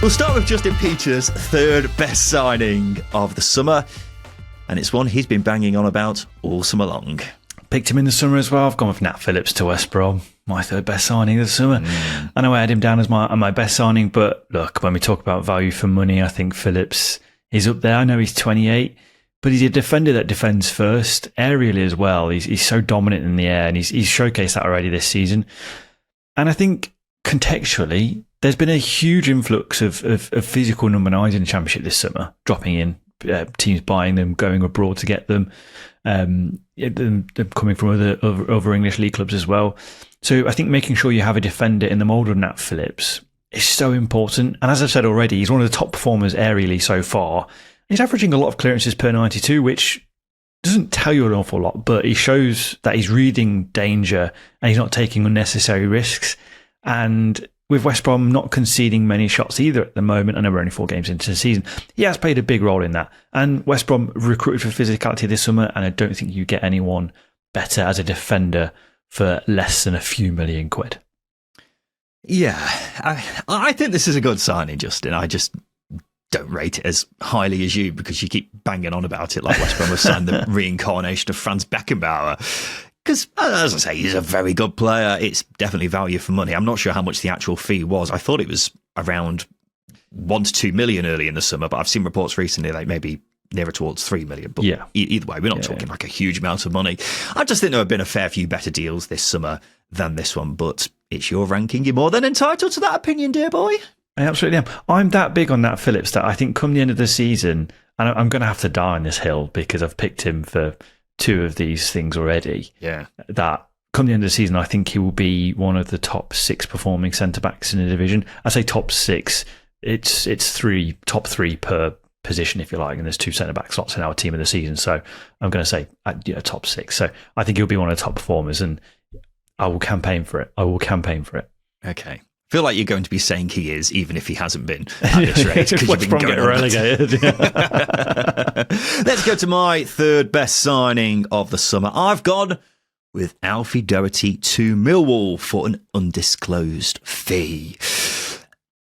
We'll start with Justin Peach's third best signing of the summer, and it's one he's been banging on about all summer long. Picked him in the summer as well. I've gone with Nat Phillips to West Brom, my third best signing of the summer. I know I had him down as my best signing, but look, when we talk about value for money, I think Phillips is up there. I know he's 28, but he's a defender that defends first, aerially as well. He's so dominant in the air, and he's showcased that already this season. And I think contextually, there's been a huge influx of physical number 9s in the Championship this summer, dropping in, teams buying them, going abroad to get them, them coming from other English league clubs as well. So I think making sure you have a defender in the mould of Nat Phillips is so important. And as I've said already, he's one of the top performers aerially so far. He's averaging a lot of clearances per 92, which doesn't tell you an awful lot, but he shows that he's reading danger and he's not taking unnecessary risks. And with West Brom not conceding many shots either at the moment, I know we're only 4 games into the season, he has played a big role in that. And West Brom recruited for physicality this summer, and I don't think you get anyone better as a defender for less than a few million quid. Yeah, I think this is a good signing, Justin. I just don't rate it as highly as you because you keep banging on about it like West Brom have signed the reincarnation of Franz Beckenbauer. Because, as I say, he's a very good player. It's definitely value for money. I'm not sure how much the actual fee was. I thought it was around 1 to 2 million early in the summer, but I've seen reports recently like maybe nearer towards 3 million. But either way, we're not talking like a huge amount of money. I just think there have been a fair few better deals this summer than this one, but it's your ranking. You're more than entitled to that opinion, dear boy. I absolutely am. I'm that big on Nat Phillips that I think come the end of the season, and I'm going to have to die on this hill because I've picked him for 2 of these things already. Yeah. That come the end of the season, I think he will be one of the top 6 performing centre-backs in the division. I say top 6. It's top 3 per position, if you like, and there's 2 centre-back slots in our team of the season. So I'm going to say top 6. So I think he'll be one of the top performers, and I will campaign for it. Okay. I feel like you're going to be saying he is, even if he hasn't been at this rate. Because you've been going relegated. Let's go to my third best signing of the summer. I've gone with Alfie Doherty to Millwall for an undisclosed fee.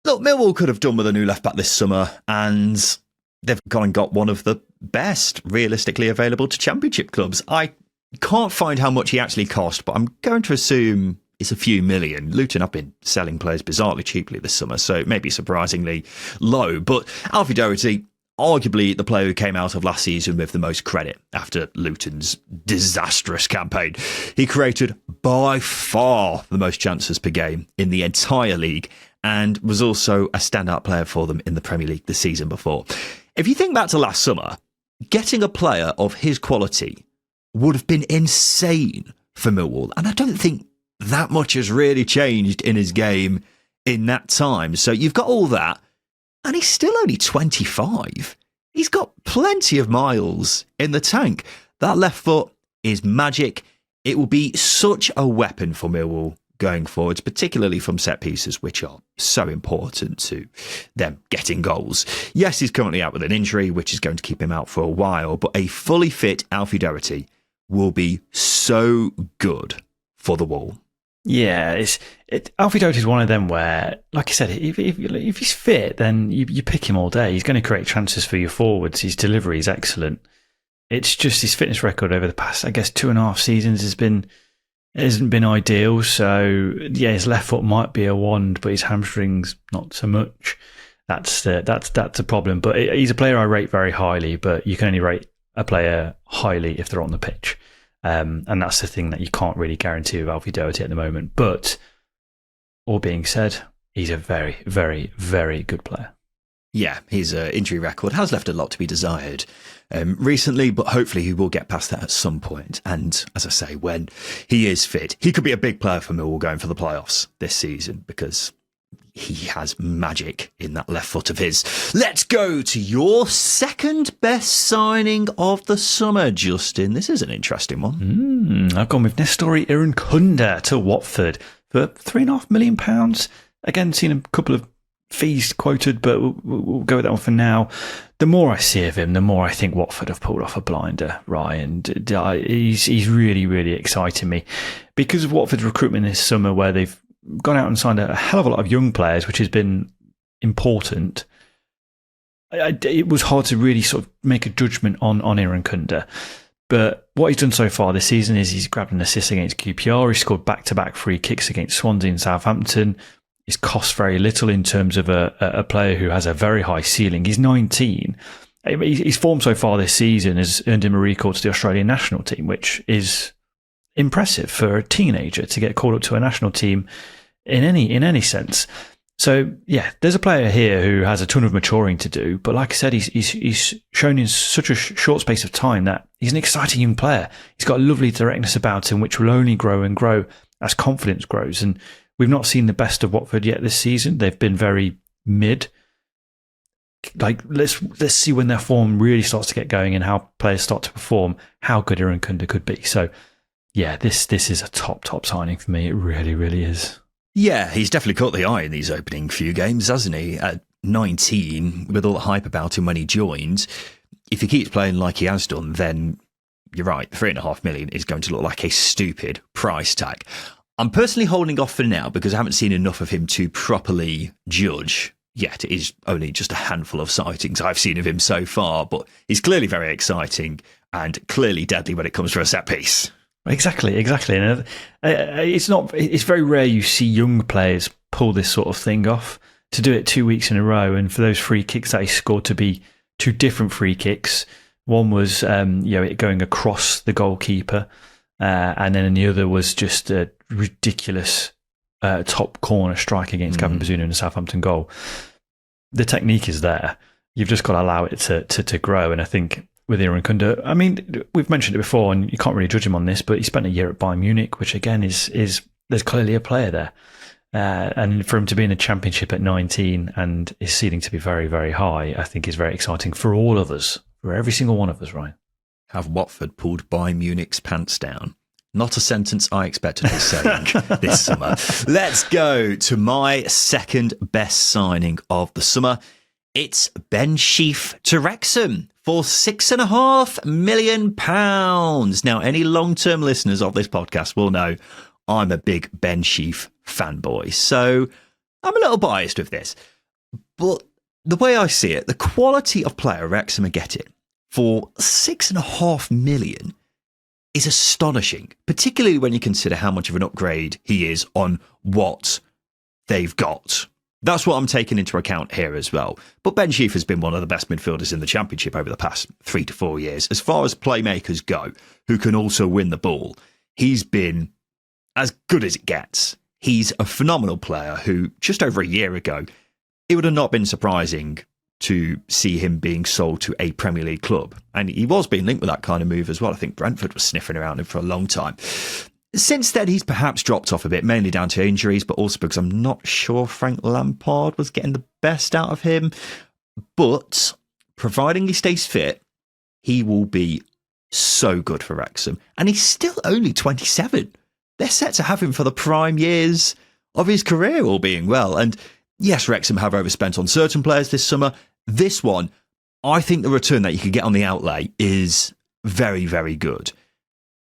Look, Millwall could have done with a new left-back this summer, and they've gone and got one of the best realistically available to Championship clubs. I can't find how much he actually cost, but I'm going to assume it's a few million. Luton have been selling players bizarrely cheaply this summer, so it may be surprisingly low. But Alfie Doherty, arguably the player who came out of last season with the most credit after Luton's disastrous campaign. He created by far the most chances per game in the entire league and was also a standout player for them in the Premier League the season before. If you think back to last summer, getting a player of his quality would have been insane for Millwall, and I don't think that much has really changed in his game in that time. So you've got all that, and he's still only 25. He's got plenty of miles in the tank. That left foot is magic. It will be such a weapon for Millwall going forwards, particularly from set pieces, which are so important to them getting goals. Yes, he's currently out with an injury, which is going to keep him out for a while, but a fully fit Alfie Doherty will be so good for the Wall. Yeah, Alfie Doherty is one of them where, like I said, if he's fit, then you pick him all day. He's going to create chances for your forwards. His delivery is excellent. It's just his fitness record over the past, I guess, 2.5 seasons hasn't been ideal. So yeah, his left foot might be a wand, but his hamstrings not so much. That's a problem. But he's a player I rate very highly. But you can only rate a player highly if they're on the pitch. And that's the thing that you can't really guarantee with Alfie Doherty at the moment. But all being said, he's a very, very, very good player. Yeah, his injury record has left a lot to be desired recently, but hopefully he will get past that at some point. And as I say, when he is fit, he could be a big player for Millwall going for the playoffs this season because he has magic in that left foot of his. Let's go to your second best signing of the summer, Justin. This is an interesting one. I've gone with Nestori Irankunda to Watford for £3.5 million. Again, seen a couple of fees quoted, but we'll go with that one for now. The more I see of him, the more I think Watford have pulled off a blinder, Ryan. He's really, really exciting me because of Watford's recruitment this summer, where they've gone out and signed a hell of a lot of young players, which has been important, it was hard to really sort of make a judgment on Irankunda. But what he's done so far this season is he's grabbed an assist against QPR. He scored back-to-back free kicks against Swansea and Southampton. He's cost very little in terms of a player who has a very high ceiling. He's 19. His form so far this season has earned him a recall to the Australian national team, which is impressive for a teenager to get called up to a national team in any sense. So, yeah, there's a player here who has a ton of maturing to do. But like I said, he's shown in such a short space of time that he's an exciting young player. He's got a lovely directness about him, which will only grow and grow as confidence grows. And we've not seen the best of Watford yet this season. They've been very mid. Like, let's see when their form really starts to get going and how players start to perform, how good Irankunda could be. So, yeah, this is a top signing for me. It really, really is. Yeah, he's definitely caught the eye in these opening few games, hasn't he? At 19, with all the hype about him when he joined, if he keeps playing like he has done, then you're right, 3.5 million is going to look like a stupid price tag. I'm personally holding off for now because I haven't seen enough of him to properly judge yet. It is only just a handful of sightings I've seen of him so far, but he's clearly very exciting and clearly deadly when it comes to a set piece. Exactly. And it's very rare you see young players pull this sort of thing off. To do it 2 weeks in a row, and for those free kicks that he scored to be two different free kicks. One was it going across the goalkeeper, and then the other was just a ridiculous top corner strike against Gavin Bazunu in the Southampton goal. The technique is there. You've just got to allow it to grow, and I think with Irankunda, I mean, we've mentioned it before, and you can't really judge him on this, but he spent a year at Bayern Munich, which again is there's clearly a player there. And for him to be in the Championship at 19 and his ceiling to be very, very high, I think is very exciting for all of us, for every single one of us, Ryan. Have Watford pulled Bayern Munich's pants down? Not a sentence I expected to be saying this summer. Let's go to my second best signing of the summer. It's Ben Sheaf to Wrexham for £6.5 million. Now, any long-term listeners of this podcast will know I'm a big Ben Sheaf fanboy, so I'm a little biased with this. But the way I see it, the quality of player Wrexham are getting for £6.5 million is astonishing, particularly when you consider how much of an upgrade he is on what they've got. That's what I'm taking into account here as well. But Ben Sheaf has been one of the best midfielders in the Championship over the past 3 to 4 years. As far as playmakers go, who can also win the ball, he's been as good as it gets. He's a phenomenal player who, just over a year ago, it would have not been surprising to see him being sold to a Premier League club. And he was being linked with that kind of move as well. I think Brentford was sniffing around him for a long time. Since then, he's perhaps dropped off a bit, mainly down to injuries, but also because I'm not sure Frank Lampard was getting the best out of him. But providing he stays fit, he will be so good for Wrexham. And he's still only 27. They're set to have him for the prime years of his career, all being well. And yes, Wrexham have overspent on certain players this summer. This one, I think the return that you could get on the outlay is very, very good.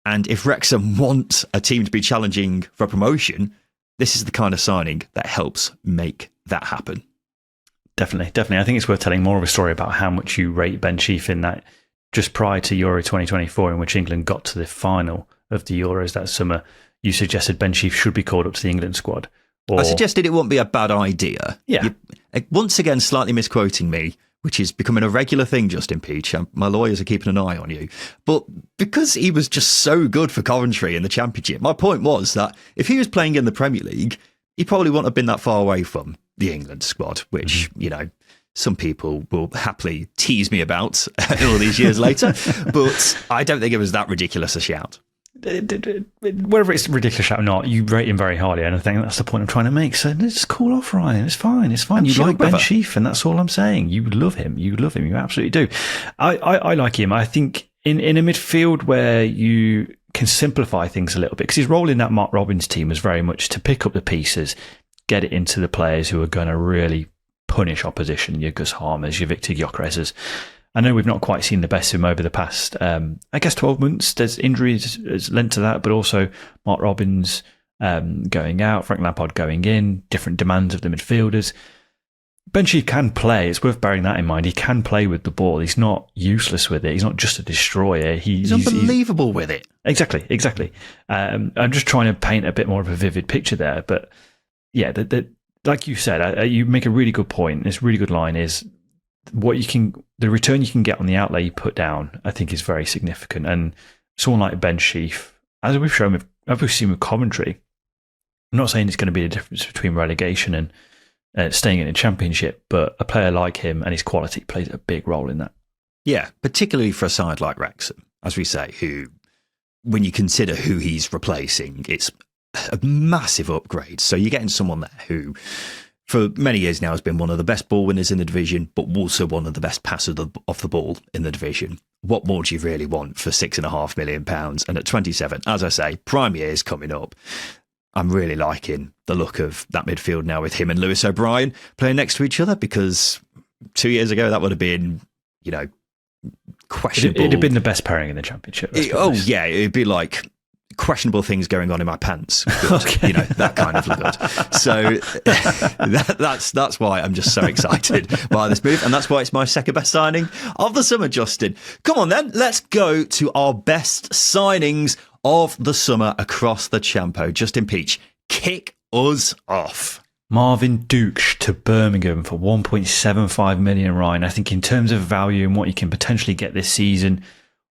And if Wrexham want a team to be challenging for promotion, this is the kind of signing that helps make that happen. Definitely. I think it's worth telling more of a story about how much you rate Ben Sheaf in that just prior to Euro 2024, in which England got to the final of the Euros that summer, you suggested Ben Sheaf should be called up to the England squad. I suggested it wouldn't be a bad idea. Yeah. Once again, slightly misquoting me, which is becoming a regular thing, Justin Peach. My lawyers are keeping an eye on you. But because he was just so good for Coventry in the Championship, my point was that if he was playing in the Premier League, he probably wouldn't have been that far away from the England squad, which, some people will happily tease me about all these years later. But I don't think it was that ridiculous a shout. Whether it's ridiculous or not, you rate him very highly, and I think that's the point I'm trying to make. So let's cool off, Ryan. It's fine. You like Ben Sheaf, and that's all I'm saying. You love him. You absolutely do. I like him. I think in a midfield where you can simplify things a little bit, because his role in that Mark Robins team was very much to pick up the pieces, get it into the players who are going to really punish opposition, your Gus Harmers, your Victor Gyökeres's. I know we've not quite seen the best of him over the past, 12 months. There's injuries has lent to that, but also Mark Robins going out, Frank Lampard going in, different demands of the midfielders. Benji can play. It's worth bearing that in mind. He can play with the ball. He's not useless with it. He's not just a destroyer. He's unbelievable with it. Exactly. I'm just trying to paint a bit more of a vivid picture there. But yeah, like you said, you make a really good point. This really good line is the return you can get on the outlay you put down, I think is very significant. And someone like Ben Sheaf, as we've seen with Coventry, I'm not saying it's going to be the difference between relegation and staying in a championship, but a player like him and his quality plays a big role in that. Yeah, particularly for a side like Wrexham, as we say, who, when you consider who he's replacing, it's a massive upgrade. So you're getting someone there who, for many years now, has been one of the best ball winners in the division, but also one of the best passers of the ball in the division. What more do you really want for £6.5 million? And at 27, as I say, prime years coming up. I'm really liking the look of that midfield now with him and Lewis O'Brien playing next to each other, because 2 years ago that would have been, questionable. It'd have been the best pairing in the championship. Yeah, it'd be like questionable things going on in my pants. Good, okay. That kind of good. So that's why I'm just so excited by this move, and that's why it's my second best signing of the summer, Justin. Come on then, let's go to our best signings of the summer across the Champo. Justin Peach, kick us off. Marvin Dukes to Birmingham for 1.75 million, Ryan. I think in terms of value and what you can potentially get this season,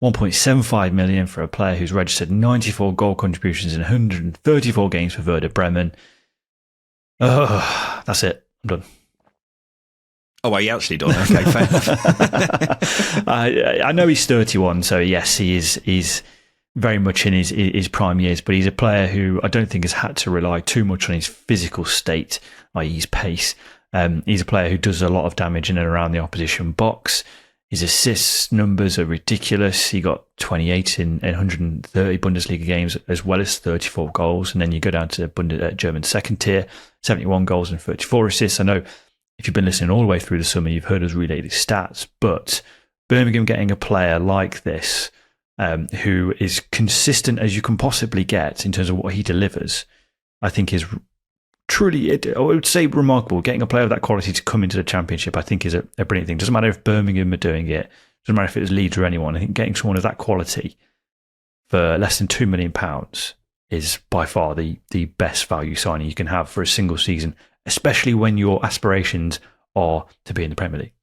1.75 million for a player who's registered 94 goal contributions in 134 games for Werder Bremen. That's it. I'm done. Oh, are you actually done? Okay, fair enough. I know he's 31, so yes, he's very much in his prime years, but he's a player who I don't think has had to rely too much on his physical state, i.e. his pace. He's a player who does a lot of damage in and around the opposition box. His assists numbers are ridiculous. He got 28 in 130 Bundesliga games, as well as 34 goals. And then you go down to German second tier, 71 goals and 34 assists. I know if you've been listening all the way through the summer, you've heard us relay these stats, but Birmingham getting a player like this, who is consistent as you can possibly get in terms of what he delivers, I think is truly, I would say, remarkable. Getting a player of that quality to come into the Championship, I think, is a brilliant thing. Doesn't matter if Birmingham are doing it. Doesn't matter if it was Leeds or anyone. I think getting someone of that quality for less than £2 million is by far the best value signing you can have for a single season, especially when your aspirations are to be in the Premier League.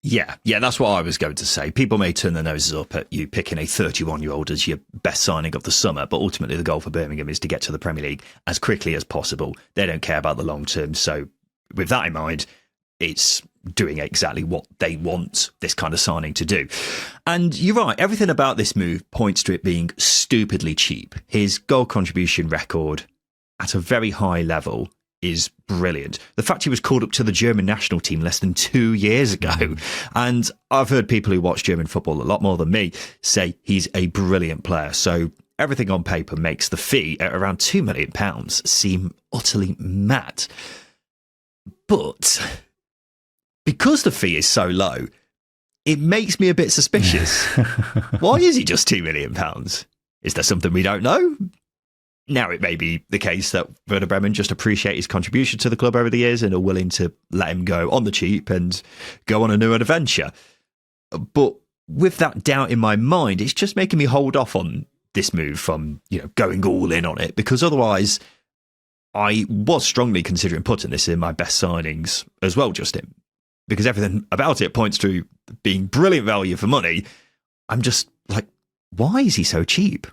Yeah, that's what I was going to say. People may turn their noses up at you picking a 31-year-old as your best signing of the summer, but ultimately the goal for Birmingham is to get to the Premier League as quickly as possible. They don't care about the long term. So with that in mind, it's doing exactly what they want this kind of signing to do. And you're right, everything about this move points to it being stupidly cheap. His goal contribution record at a very high level is brilliant. The fact he was called up to the German national team less than 2 years ago. And I've heard people who watch German football a lot more than me say he's a brilliant player. So everything on paper makes the fee at around £2 million seem utterly mad. But because the fee is so low, it makes me a bit suspicious. Why is he just £2 million? Is there something we don't know? Now, it may be the case that Werder Bremen just appreciate his contribution to the club over the years and are willing to let him go on the cheap and go on a new adventure. But with that doubt in my mind, it's just making me hold off on this move from, going all in on it, because otherwise I was strongly considering putting this in my best signings as well, Justin, because everything about it points to being brilliant value for money. I'm just like, why is he so cheap?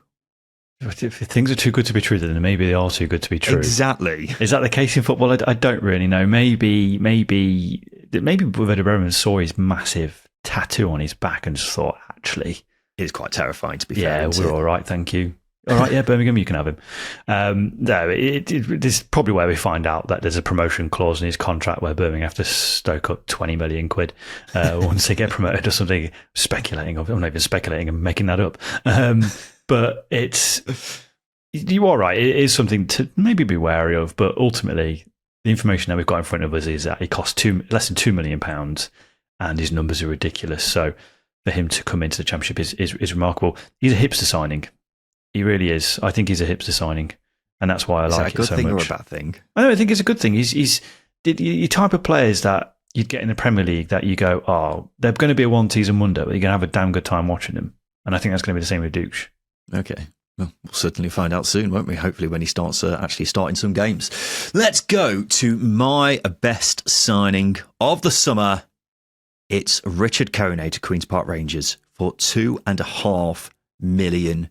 If things are too good to be true, then maybe they are too good to be true. Exactly. Is that the case in football? I don't really know. Maybe Werder Bremen saw his massive tattoo on his back and just thought, actually, it's quite terrifying, to be fair. Yeah, we're all right, thank you. All right, yeah, Birmingham, you can have him. No, this is probably where we find out that there's a promotion clause in his contract where Birmingham have to stoke up 20 million quid once they get promoted or something. Speculating, I'm not even speculating, I'm making that up. But you are right. It is something to maybe be wary of. But ultimately, the information that we've got in front of us is that he costs less than £2 million, and his numbers are ridiculous. So for him to come into the Championship is remarkable. He's a hipster signing. He really is. I think he's a hipster signing, and that's why I like it so much. Is that a good thing or a bad thing? I think it's a good thing. He's the type of players that you'd get in the Premier League that you go, oh, they're going to be a one-season wonder, but you're going to have a damn good time watching them. And I think that's going to be the same with Dilks. Okay. Well, we'll certainly find out soon, won't we? Hopefully when he starts actually starting some games. Let's go to my best signing of the summer. It's Richard Coney to Queen's Park Rangers for £2.5 million.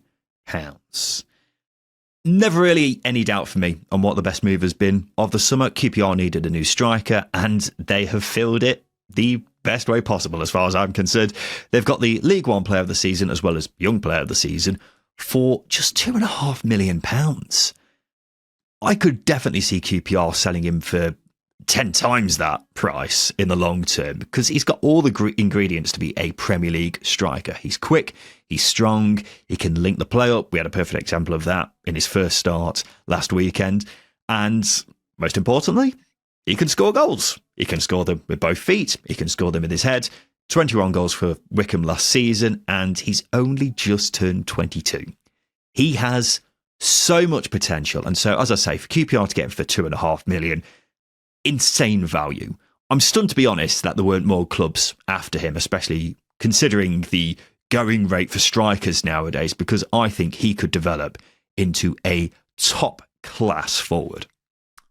Never really any doubt for me on what the best move has been of the summer. QPR needed a new striker, and they have filled it the best way possible as far as I'm concerned. They've got the League One Player of the Season as well as Young Player of the Season for just £2.5 million. I could definitely see QPR selling him for 10 times that price in the long term, because he's got all the ingredients to be a Premier League striker. He's quick, he's strong, he can link the play up. We had a perfect example of that in his first start last weekend. And most importantly, he can score goals. He can score them with both feet, he can score them with his head. 21 goals for Wickham last season, and he's only just turned 22. He has so much potential. And so, as I say, for QPR to get him for £2.5 million, insane value. I'm stunned, to be honest, that there weren't more clubs after him, especially considering the going rate for strikers nowadays, because I think he could develop into a top-class forward.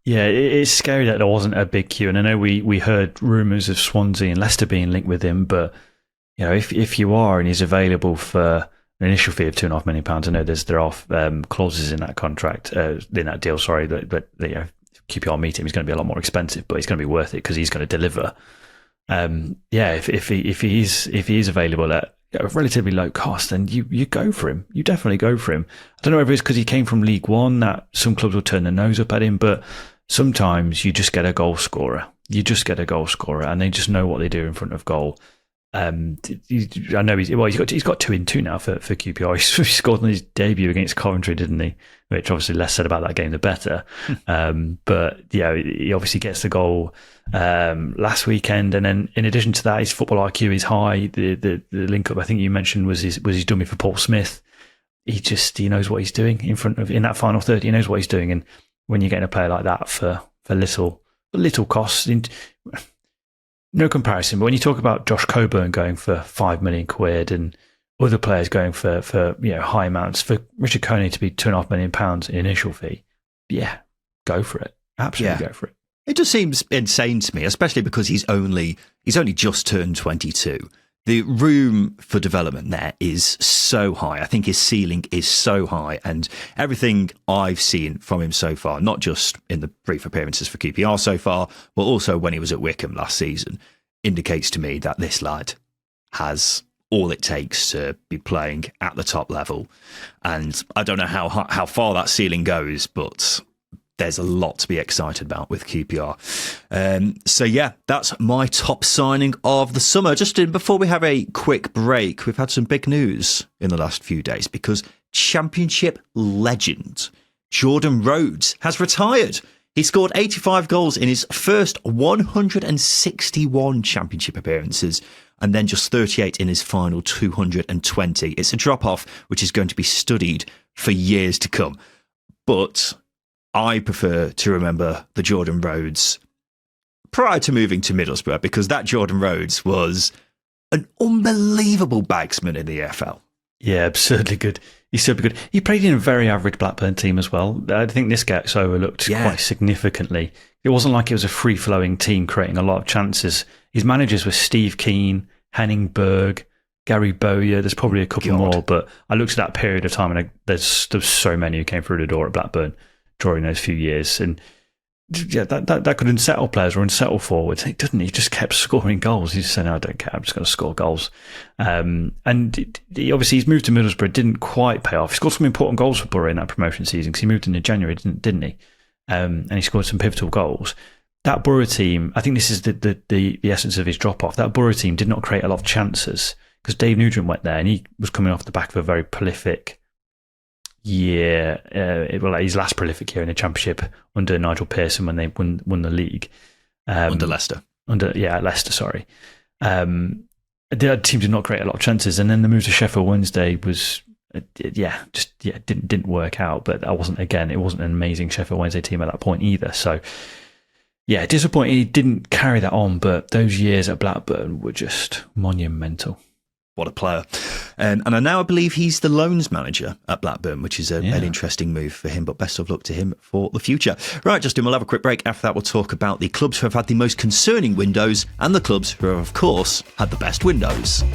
Yeah, it's scary that there wasn't a big queue. And I know we heard rumours of Swansea and Leicester being linked with him, but you know, if you are and he's available for an initial fee of £2.5 million, I know there are clauses in that contract, in that deal, sorry, that you know, QPR meet him, he's going to be a lot more expensive, but he's going to be worth it because he's going to deliver. If he is available at a relatively low cost, then you go for him. You definitely go for him. I don't know if it's because he came from League One that some clubs will turn their nose up at him, but sometimes you just get a goal scorer. You just get a goal scorer, and they just know what they do in front of goal. I know he's got 2 in 2 now for QPR. He scored on his debut against Coventry, didn't he? Which obviously less said about that game, the better. But yeah, he obviously gets the goal last weekend, and then in addition to that, his football IQ is high. The link up I think you mentioned was his dummy for Paul Smith. He knows what he's doing in that final third. He knows what he's doing, and when you're getting a player like that for little cost. No comparison, but when you talk about Josh Coburn going for £5 million and other players going for high amounts, for Richard Coney to be £2.5 million initial fee, yeah, go for it. Absolutely, go for it. It just seems insane to me, especially because he's only just turned 22. The room for development there is so high. I think his ceiling is so high, and everything I've seen from him so far, not just in the brief appearances for QPR so far, but also when he was at Wickham last season, indicates to me that this lad has all it takes to be playing at the top level. And I don't know how far that ceiling goes, but there's a lot to be excited about with QPR. So yeah, that's my top signing of the summer. Just before we have a quick break, we've had some big news in the last few days because Championship legend Jordan Rhodes has retired. He scored 85 goals in his first 161 Championship appearances, and then just 38 in his final 220. It's a drop-off which is going to be studied for years to come. But I prefer to remember the Jordan Rhodes prior to moving to Middlesbrough, because that Jordan Rhodes was an unbelievable bagsman in the EFL. Yeah, absurdly good. He's super good. He played in a very average Blackburn team as well. I think this gets overlooked quite significantly. It wasn't like it was a free-flowing team creating a lot of chances. His managers were Steve Keane, Henning Berg, Gary Bowyer. There's probably a couple more, but I looked at that period of time and there's so many who came through the door at Blackburn during those few years. And yeah, that could unsettle players or unsettle forwards. It didn't. He just kept scoring goals. He just said, no, I don't care. I'm just going to score goals. And obviously his move to Middlesbrough didn't quite pay off. He scored some important goals for Borough in that promotion season because he moved in January, didn't he? And he scored some pivotal goals. That Borough team, I think this is the essence of his drop-off. That Borough team did not create a lot of chances because Dave Nugent went there and he was coming off the back of a very prolific year, his last prolific year in the Championship under Nigel Pearson when they won the league. Under Leicester. Leicester, sorry. The team did not create a lot of chances, and then the move to Sheffield Wednesday was, didn't work out. But it wasn't an amazing Sheffield Wednesday team at that point either. So Yeah, disappointing he didn't carry that on, but those years at Blackburn were just monumental. What a player. And I believe he's the loans manager at Blackburn, which is an interesting move for him, but best of luck to him for the future. Right, Justin, we'll have a quick break. After that, we'll talk about the clubs who have had the most concerning windows and the clubs who have, of course, had the best windows.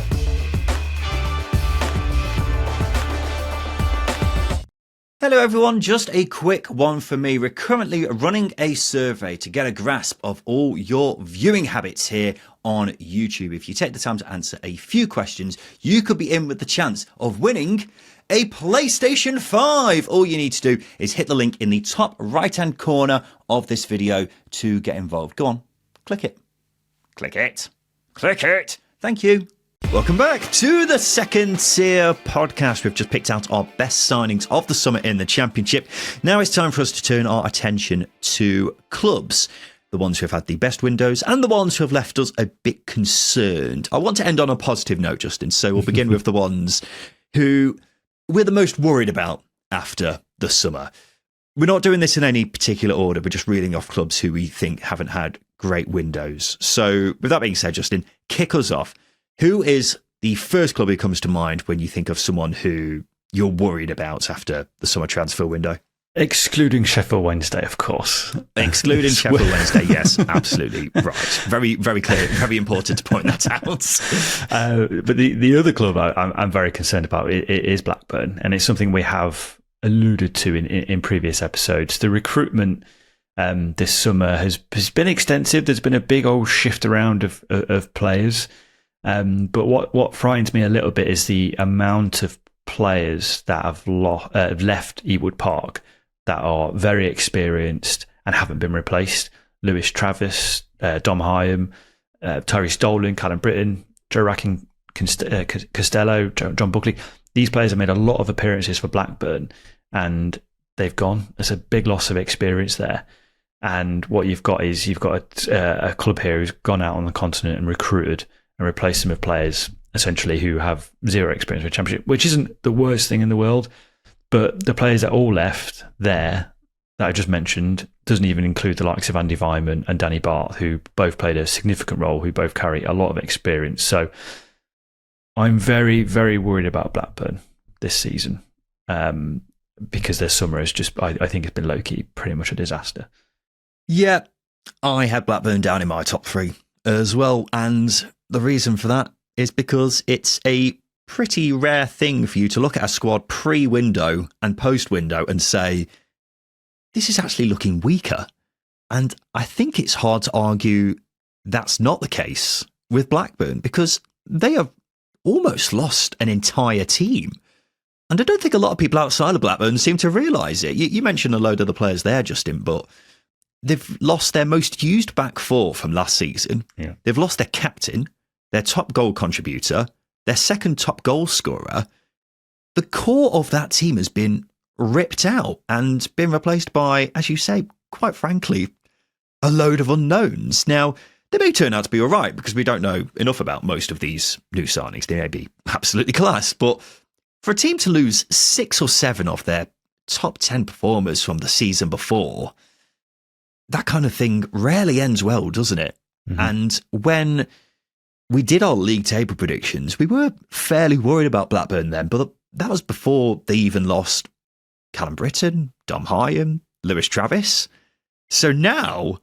Hello everyone, just a quick one for me. We're currently running a survey to get a grasp of all your viewing habits here on YouTube. If you take the time to answer a few questions, you could be in with the chance of winning a PlayStation 5. All you need to do is hit the link in the top right hand corner of this video to get involved. Go on, click it. Click it. Click it. Thank you. Welcome back to the Second Tier podcast. We've just picked out our best signings of the summer in the Championship. Now it's time for us to turn our attention to clubs, the ones who have had the best windows and the ones who have left us a bit concerned. I want to end on a positive note, Justin, so we'll begin with the ones who we're the most worried about after the summer. We're not doing this in any particular order. We're just reeling off clubs who we think haven't had great windows. So with that being said, Justin, kick us off. Who is the first club who comes to mind when you think of someone who you're worried about after the summer transfer window? Excluding Sheffield Wednesday, of course. Excluding Sheffield Wednesday, yes, absolutely right. Very, very clear, very important to point that out. But the other club I'm very concerned about it is Blackburn, and it's something we have alluded to in previous episodes. The recruitment this summer has been extensive. There's been a big old shift around of players. But what frightens me a little bit is the amount of players that have left Ewood Park that are very experienced and haven't been replaced. Lewis Travis, Dom Hyam, Tyrese Dolan, Callum Britton, Joaquin Costello, John Buckley. These players have made a lot of appearances for Blackburn and they've gone. There's a big loss of experience there. And what you've got a club here who's gone out on the continent and recruited and replace them with players essentially who have zero experience with Championship, which isn't the worst thing in the world. But the players that all left there that I just mentioned doesn't even include the likes of Andy Vyman and Danny Barth, who both played a significant role, who both carry a lot of experience. So I'm very, very worried about Blackburn this season because their summer is just, I think it's been low-key pretty much a disaster. Yeah, I had Blackburn down in my top three as well, and the reason for that is because it's a pretty rare thing for you to look at a squad pre-window and post-window and say, this is actually looking weaker. And I think it's hard to argue that's not the case with Blackburn because they have almost lost an entire team. And I don't think a lot of people outside of Blackburn seem to realise it. You mentioned a load of the players there, Justin, but they've lost their most used back four from last season. Yeah. They've lost their captain, their top goal contributor, their second top goal scorer. The core of that team has been ripped out and been replaced by, as you say, quite frankly, a load of unknowns. Now, they may turn out to be all right because we don't know enough about most of these new signings. They may be absolutely class, but for a team to lose 6 or 7 of their top 10 performers from the season before, that kind of thing rarely ends well, doesn't it? Mm-hmm. And when we did our league table predictions, we were fairly worried about Blackburn then, but that was before they even lost Callum Britton, Dom Hyam, Lewis Travis. So now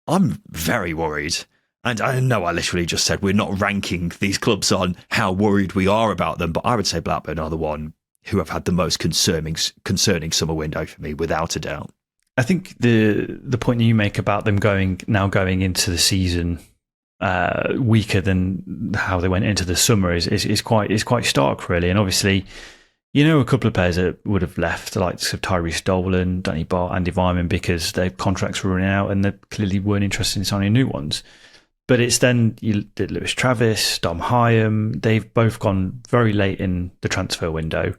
I'm very worried. And I know I literally just said we're not ranking these clubs on how worried we are about them, but I would say Blackburn are the one who have had the most concerning summer window for me, without a doubt. I think the point you make about them going into the season weaker than how they went into the summer is quite stark, really. And obviously, a couple of players that would have left, the likes of Tyrese Dolan, Danny Barth, Andy Vyman, because their contracts were running out and they clearly weren't interested in signing new ones. But it's then you did Lewis Travis, Dom Hyam. They've both gone very late in the transfer window,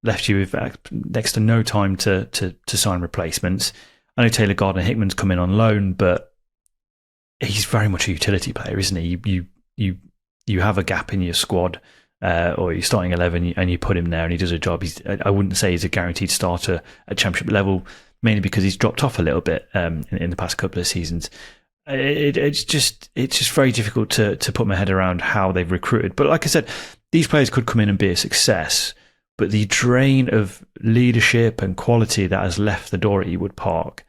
left you with next to no time to sign replacements. I know Taylor Gardner-Hickman's come in on loan, but he's very much a utility player, isn't he? You have a gap in your squad, or you're starting 11 and you put him there and he does a job. I wouldn't say he's a guaranteed starter at Championship level. mainly because he's dropped off a little bit in the past couple of seasons. It's just very difficult to put my head around how they've recruited. But like I said, these players could come in and be a success, but the drain of leadership and quality that has left the door at Ewood Park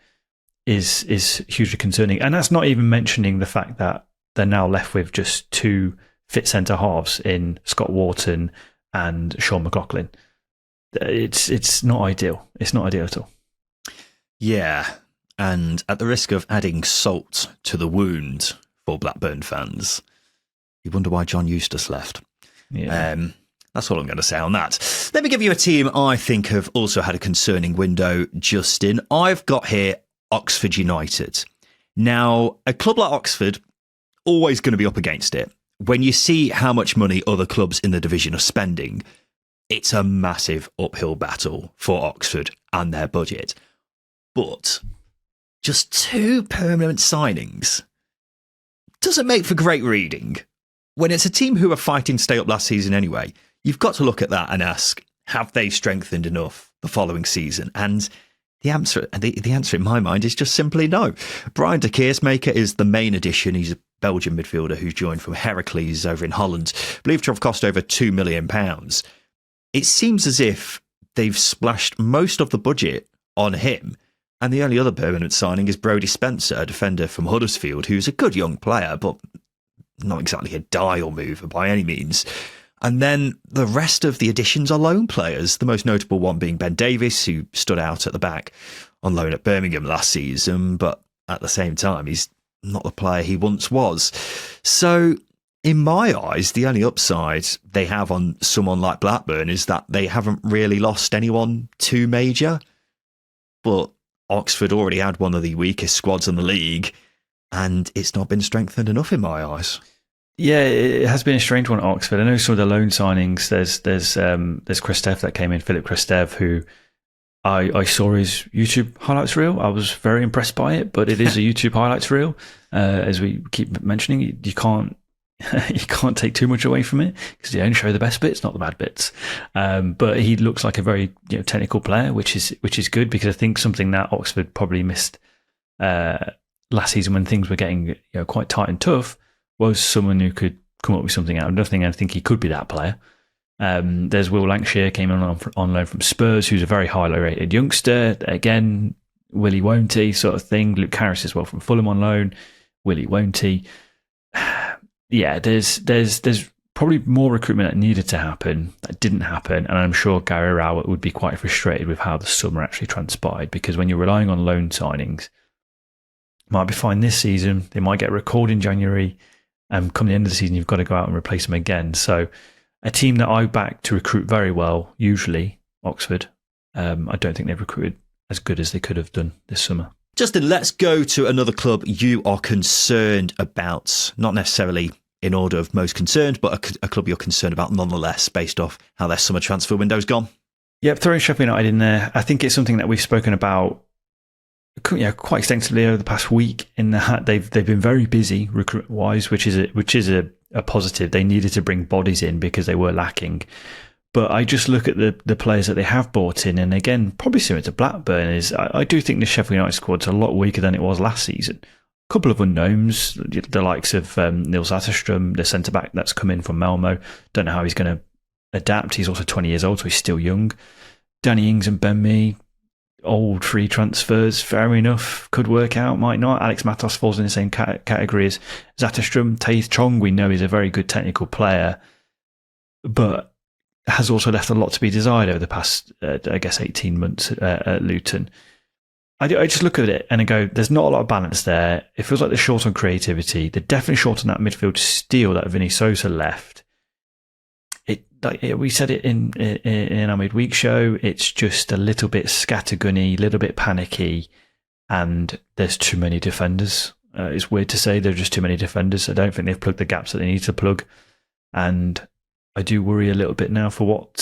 is hugely concerning. And that's not even mentioning the fact that they're now left with just two fit centre halves in Scott Wharton and Sean McLaughlin. It's not ideal. It's not ideal at all. Yeah, and at the risk of adding salt to the wound for Blackburn fans, you wonder why John Eustace left. Yeah. That's all I'm going to say on that. Let me give you a team I think have also had a concerning window, Justin. I've got here Oxford United. Now, a club like Oxford, always going to be up against it. When you see how much money other clubs in the division are spending, it's a massive uphill battle for Oxford and their budget. But just 2 permanent signings doesn't make for great reading. When it's a team who are fighting to stay up last season anyway, you've got to look at that and ask, have they strengthened enough the following season? And the answer in my mind is just simply no. Brian de Keersmaker is the main addition. He's a Belgian midfielder who's joined from Heracles over in Holland, believed to have cost over £2 million. It seems as if they've splashed most of the budget on him. And the only other permanent signing is Brodie Spencer, a defender from Huddersfield, who's a good young player, but not exactly a dial mover by any means. And then the rest of the additions are loan players, the most notable one being Ben Davies, who stood out at the back on loan at Birmingham last season, but at the same time, he's not the player he once was. So, in my eyes, the only upside they have on someone like Blackburn is that they haven't really lost anyone too major. But Oxford already had one of the weakest squads in the league, and it's not been strengthened enough in my eyes. Yeah, it has been a strange one at Oxford. I know some of the loan signings. There's Kristev that came in, Philip Kristev, who I saw his YouTube highlights reel. I was very impressed by it, but it is a YouTube highlights reel. As we keep mentioning, you can't take too much away from it because they only show the best bits, not the bad bits. But he looks like a very technical player, which is good, because I think something that Oxford probably missed last season when things were getting quite tight and tough was someone who could come up with something out of nothing. And I think he could be that player. There's Will Lancashire, came on loan from Spurs, who's a very highly rated youngster. Again, Willie won't he sort of thing. Luke Harris as well from Fulham on loan. Willie won't he. Yeah, there's probably more recruitment that needed to happen that didn't happen, and I'm sure Gary Rowett would be quite frustrated with how the summer actually transpired, because when you're relying on loan signings, might be fine this season, they might get recalled in January, and come the end of the season you've got to go out and replace them again. So a team that I back to recruit very well, usually Oxford, I don't think they've recruited as good as they could have done this summer. Justin, let's go to another club you are concerned about, not necessarily in order of most concerned, but a club you're concerned about nonetheless, based off how their summer transfer window's gone. Yep, throwing Sheffield United in there. I think it's something that we've spoken about quite extensively over the past week, in that they've been very busy recruit-wise, which is a positive. They needed to bring bodies in because they were lacking. But I just look at the players that they have brought in, and again, probably similar to Blackburn, is I do think the Sheffield United squad's a lot weaker than it was last season. A couple of unknowns, the likes of Nils Atterstrom, the centre-back that's come in from Malmo. Don't know how he's going to adapt. He's also 20 years old, so he's still young. Danny Ings and Ben Mee, old free transfers, fair enough. Could work out, might not. Alex Matos falls in the same category as Atterstrom. Taith Chong, we know, is a very good technical player, but has also left a lot to be desired over the past, 18 months at Luton. I just look at it and I go, there's not a lot of balance there. It feels like they're short on creativity. They're definitely short on that midfield steal that Vinny Sosa left. We said it in our midweek show. It's just a little bit scattergunny, a little bit panicky, and there's too many defenders. It's weird to say there are just too many defenders. I don't think they've plugged the gaps that they need to plug, and I do worry a little bit now for what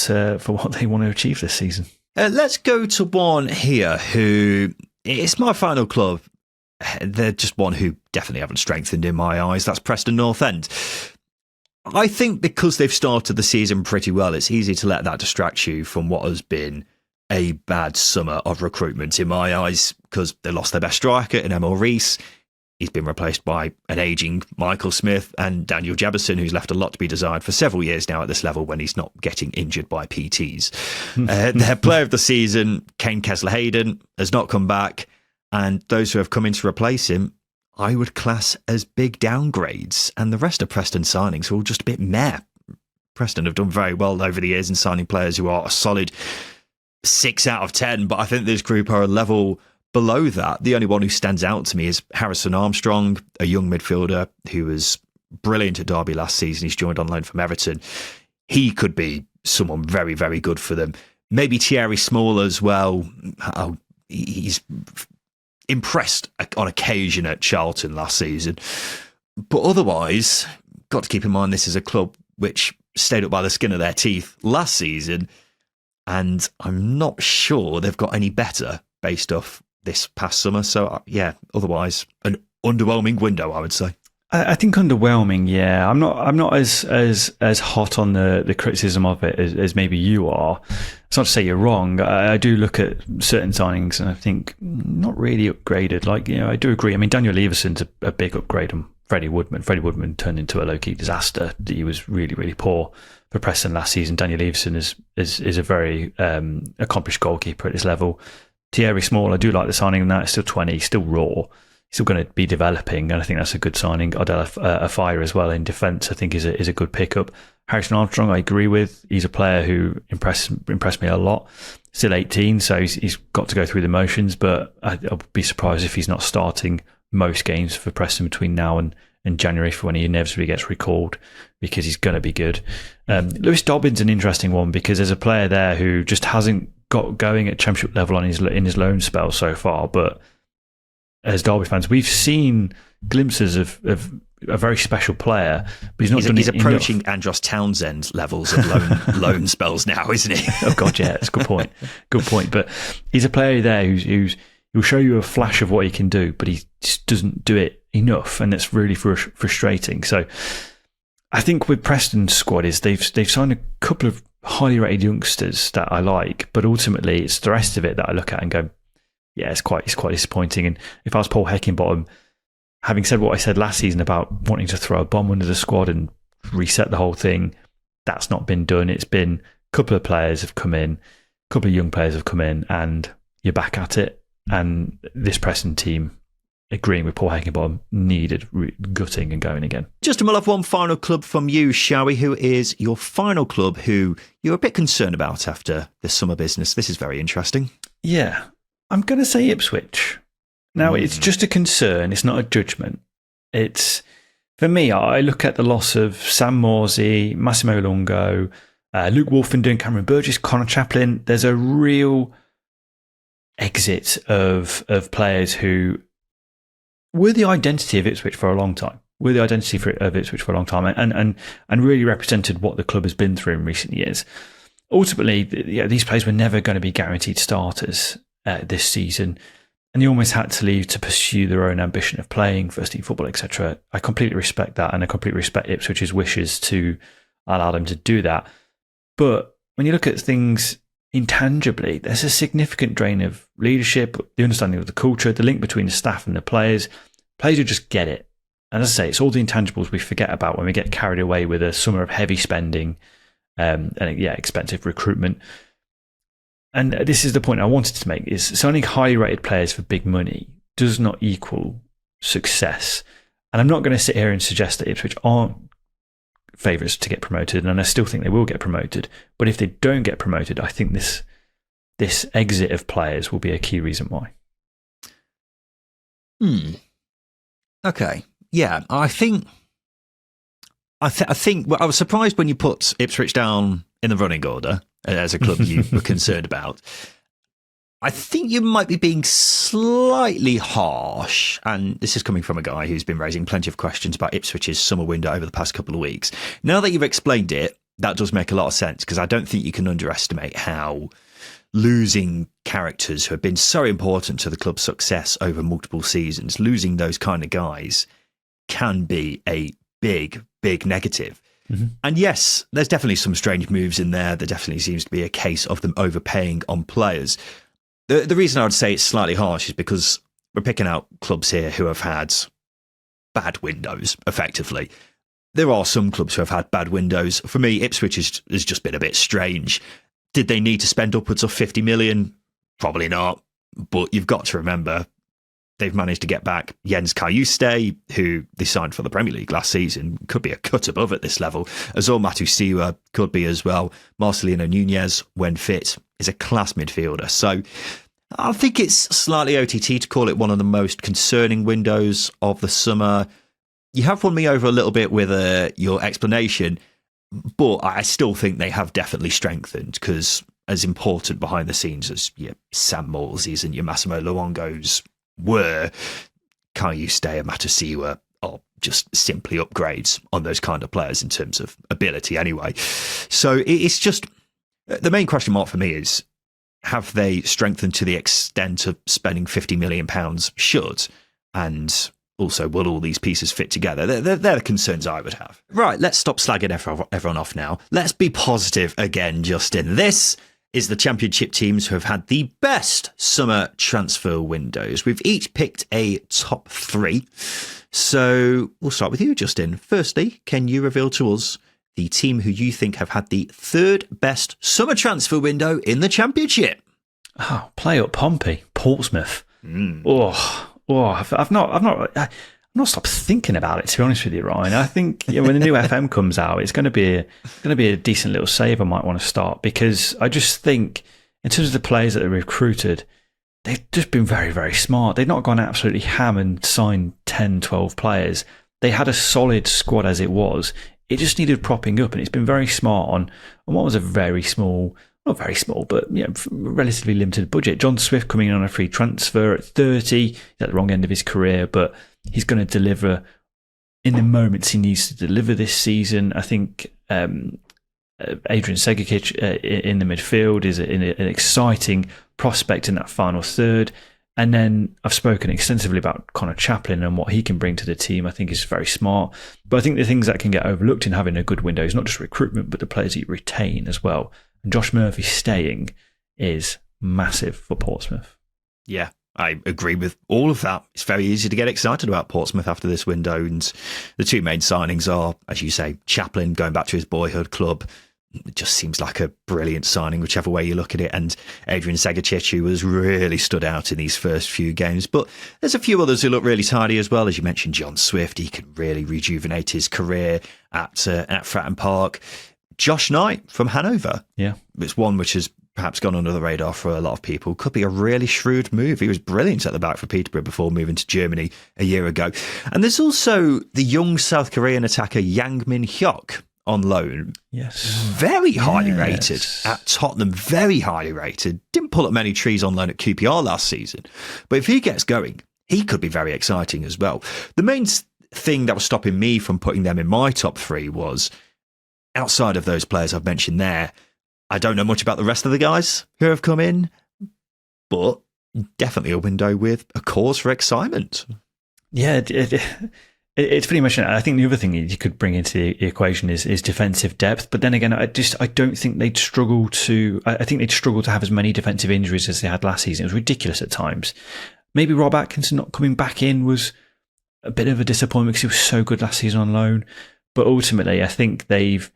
they want to achieve this season. Let's go to one here who, it's my final club. They're just one who definitely haven't strengthened in my eyes. That's Preston North End. I think because they've started the season pretty well, it's easy to let that distract you from what has been a bad summer of recruitment in my eyes, because they lost their best striker in Emil Rees. He's been replaced by an ageing Michael Smith and Daniel Jebison, who's left a lot to be desired for several years now at this level when he's not getting injured by PTs. Their player of the season, Kane Kessler-Hayden, has not come back, and those who have come in to replace him, I would class as big downgrades, and the rest of Preston signings are all just a bit meh. Preston have done very well over the years in signing players who are a solid 6 out of 10, but I think this group are a level below that. The only one who stands out to me is Harrison Armstrong, a young midfielder who was brilliant at Derby last season. He's joined on loan from Everton. He could be someone very, very good for them. Maybe Thierry Small as well. He's impressed on occasion at Charlton last season. But otherwise, got to keep in mind this is a club which stayed up by the skin of their teeth last season, and I'm not sure they've got any better based off this past summer. So, otherwise, an underwhelming window, I would say. I think underwhelming, yeah. I'm not as hot on the criticism of it as maybe you are. It's not to say you're wrong. I do look at certain signings and I think not really upgraded. Like, I do agree. I mean, Daniel Leverson's a big upgrade on Freddie Woodman. Freddie Woodman turned into a low-key disaster. He was really, really poor for Preston last season. Daniel Leveson is a very accomplished goalkeeper at this level. Thierry Small, I do like the signing of that. It's still 20, still raw. He's still going to be developing, and I think that's a good signing. Odell Afire as well in defence, I think is a good pickup. Harrison Armstrong, I agree with. He's a player who impressed me a lot. Still 18, so he's got to go through the motions, but I'll be surprised if he's not starting most games for Preston between now and January for when he inevitably gets recalled, because he's going to be good. Lewis Dobbin's an interesting one because there's a player there who just hasn't got going at championship level in his loan spell so far, but as Derby fans, we've seen glimpses of a very special player, but he's approaching enough. Andros Townsend levels of loan spells now, isn't he? Oh God, yeah, that's a good point. Good point. But he's a player there who's he'll show you a flash of what he can do, but he just doesn't do it enough, and it's really frustrating. So I think with Preston's squad is they've signed a couple of highly rated youngsters that I like, but ultimately it's the rest of it that I look at and go, yeah, it's quite disappointing. And if I was Paul Heckingbottom, having said what I said last season about wanting to throw a bomb under the squad and reset the whole thing, that's not been done. It's been a couple of players have come in, a couple of young players have come in, and you're back at it. And this Preston team, agreeing with Paul Heckingbottom, needed gutting and going again. Justin, we'll have one final club from you, shall we? Who is your final club who you're a bit concerned about after this summer business? This is very interesting. Yeah. I'm going to say Ipswich. Now, it's just a concern. It's not a judgment. It's, for me, I look at the loss of Sam Morsey, Massimo Longo, Luke Wolfenden, Cameron Burgess, Connor Chaplin. There's a real exit of players who were the identity of Ipswich for a long time. And really represented what the club has been through in recent years. Ultimately, these players were never going to be guaranteed starters this season, and they almost had to leave to pursue their own ambition of playing first team football, etc. I completely respect that, and I completely respect Ipswich's wishes to allow them to do that. But when you look at things intangibly, there's a significant drain of leadership, the understanding of the culture, the link between the staff and the players. Players who just get it. And as I say, it's all the intangibles we forget about when we get carried away with a summer of heavy spending and expensive recruitment. And this is the point I wanted to make, is signing highly rated players for big money does not equal success. And I'm not going to sit here and suggest that Ipswich aren't favourites to get promoted, and I still think they will get promoted. But if they don't get promoted, I think this exit of players will be a key reason why. Okay. Yeah, I think well, I was surprised when you put Ipswich down in the running order as a club you were concerned about. I think you might be being slightly harsh, and this is coming from a guy who's been raising plenty of questions about Ipswich's summer window over the past couple of weeks. Now that you've explained it, that does make a lot of sense, because I don't think you can underestimate how losing characters who have been so important to the club's success over multiple seasons, losing those kind of guys can be a big, big negative. And yes, there's definitely some strange moves in there. There definitely seems to be a case of them overpaying on players. The reason I would say it's slightly harsh is because we're picking out clubs here who have had bad windows, effectively. There are some clubs who have had bad windows. For me, Ipswich has just been a bit strange. Did they need to spend upwards of 50 million? Probably not. But you've got to remember, they've managed to get back Jens Kajuste, who they signed for the Premier League last season, could be a cut above at this level. Azor Matusiwa could be as well. Marcelino Nunez, when fit, is a class midfielder. So I think it's slightly OTT to call it one of the most concerning windows of the summer. You have won me over a little bit with your explanation, but I still think they have definitely strengthened, because as important behind the scenes as your Sam Moleses and your Massimo Luongos were, Kajuste and Matusiwa are just simply upgrades on those kind of players in terms of ability anyway. So it's just, the main question mark for me is, have they strengthened to the extent of spending £50 million should? And also, will all these pieces fit together? They're the concerns I would have. Right, let's stop slagging everyone off now. Let's be positive again, Justin. This is the Championship teams who have had the best summer transfer windows. We've each picked a top three. So we'll start with you, Justin. Firstly, can you reveal to us the team who you think have had the third best summer transfer window in the Championship? Oh, play up Pompey, Portsmouth. I've not stopped thinking about it, to be honest with you, Ryan. I think when the new FM comes out, it's going to be a decent little save I might want to start, because I just think in terms of the players that they recruited, they've just been very, very smart. They've not gone absolutely ham and signed 10, 12 players. They had a solid squad as it was. It just needed propping up, and it's been very smart on what was a very small, not very small, but relatively limited budget. John Swift coming in on a free transfer at 30, he's at the wrong end of his career, but he's going to deliver in the moments he needs to deliver this season. I think Adrian Segikic in the midfield is an exciting prospect in that final third. And then I've spoken extensively about Connor Chaplin and what he can bring to the team. I think is very smart. But I think the things that can get overlooked in having a good window is not just recruitment, but the players that you retain as well. And Josh Murphy staying is massive for Portsmouth. Yeah, I agree with all of that. It's very easy to get excited about Portsmouth after this window. And the two main signings are, as you say, Chaplin going back to his boyhood club. It just seems like a brilliant signing, whichever way you look at it. And Adrian Segikic, who has really stood out in these first few games. But there's a few others who look really tidy as well. As you mentioned, John Swift, he can really rejuvenate his career at Fratton Park. Josh Knight from Hanover. Yeah. It's one which has perhaps gone under the radar for a lot of people. Could be a really shrewd move. He was brilliant at the back for Peterborough before moving to Germany a year ago. And there's also the young South Korean attacker Yang Min Hyuk on loan. Yes. Very highly rated at Tottenham. Very highly rated. Didn't pull up many trees on loan at QPR last season. But if he gets going, he could be very exciting as well. The main thing that was stopping me from putting them in my top three was, outside of those players I've mentioned there, I don't know much about the rest of the guys who have come in, but definitely a window with a cause for excitement. Yeah, it's pretty much. I think the other thing you could bring into the equation is defensive depth. But then again, I don't think they'd struggle to. I think they'd struggle to have as many defensive injuries as they had last season. It was ridiculous at times. Maybe Rob Atkinson not coming back in was a bit of a disappointment because he was so good last season on loan. But ultimately, I think they've